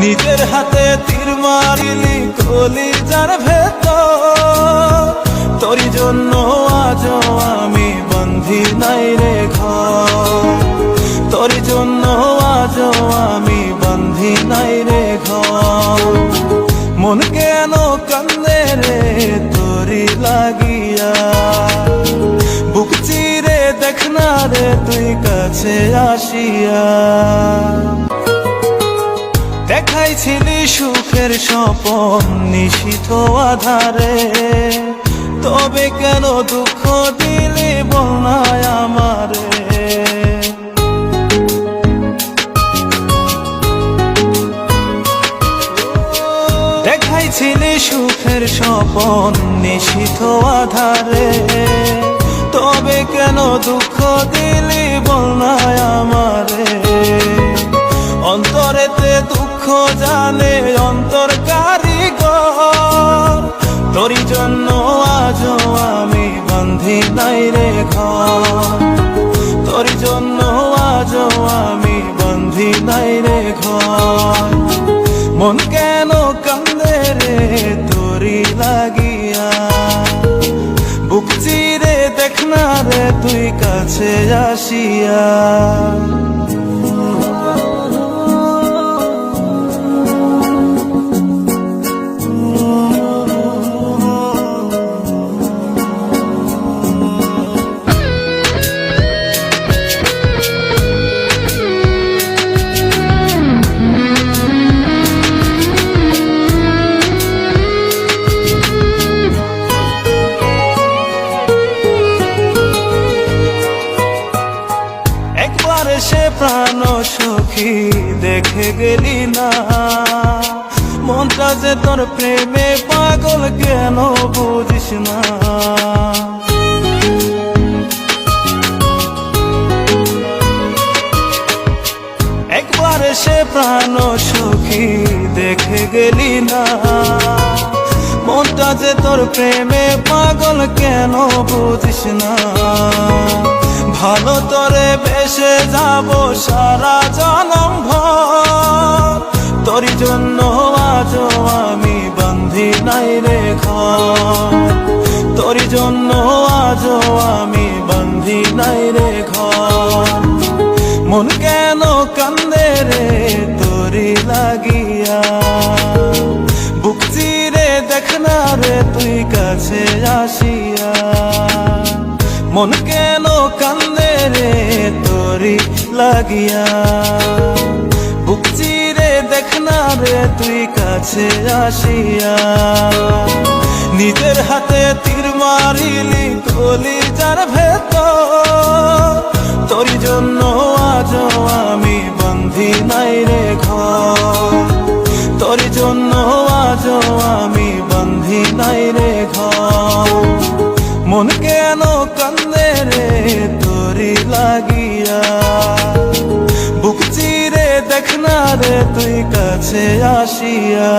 নিজের হাতে তীর মারিলি কলিজার ভেতর, তোরই জন্য আজও আমি বন্ধি নাই রে ঘর, তোরই জন্য আজও আমি বন্ধি নাই রে ঘর। মন কেন কান্দে রে তোরি লাগিয়া, বুক চিরে দেখ না রে তুই কাছে আসিয়া। দেখাইছিলি সুখের স্বপন নিশীথ আধারে, তবে কেন দুঃখ দিলি বল না আমারে। দেখাইছিলি সুখের স্বপন নিশীথ আধারে, তবে কেন দুঃখ দিলি বল না আমারে। অন্তরেতে দুঃখ জানে অন্তর কারিগর, তোরই জন্য আজও আমি বন্ধি নাই রে ঘর, তোরই জন্য আজও আমি বন্ধি নাই রে ঘর। মন কেন কান্দে রে তোরি লাগিয়া, বুক চিরে দেখ না রে তুই কাছে আসিয়া। সে প্রাণ সখী দেখে গেলি না, মনটা যে তোর প্রেমে পাগল কেন বুঝিস না। একবার সে প্রাণ সখী দেখে গেলি না, মনটা যে তোর প্রেমে পাগল কেন বুঝিস না। ভালো তোরে বেসে যাব সারা জনম ভর, তোরই জন্য আজও আমি বন্ধি নাই রে ঘর, তোরই জন্য আজও আমি বন্ধি নাই রে ঘর। মন কেন কান্দে রে তোরি লাগিয়া, বুক চিরে দেখ না রে তুই কাছে আসিয়া। মন কেন কান্দে রে তোরি লাগিয়া, বুক চিরে দেখ না রে তুই কাছে আসিয়া। নিজের হাতে তীর মারিলি কলিজার ভেতর, তোরই জন্য আজও আমি বন্ধি নাই রে ঘর, তোরই জন্য আজও আমি বন্ধি নাই রে ঘর। মন কেন কান্দে রে তোরি লাগিয়া, বুক চিরে দেখ না রে তুই কাছে আসিয়া।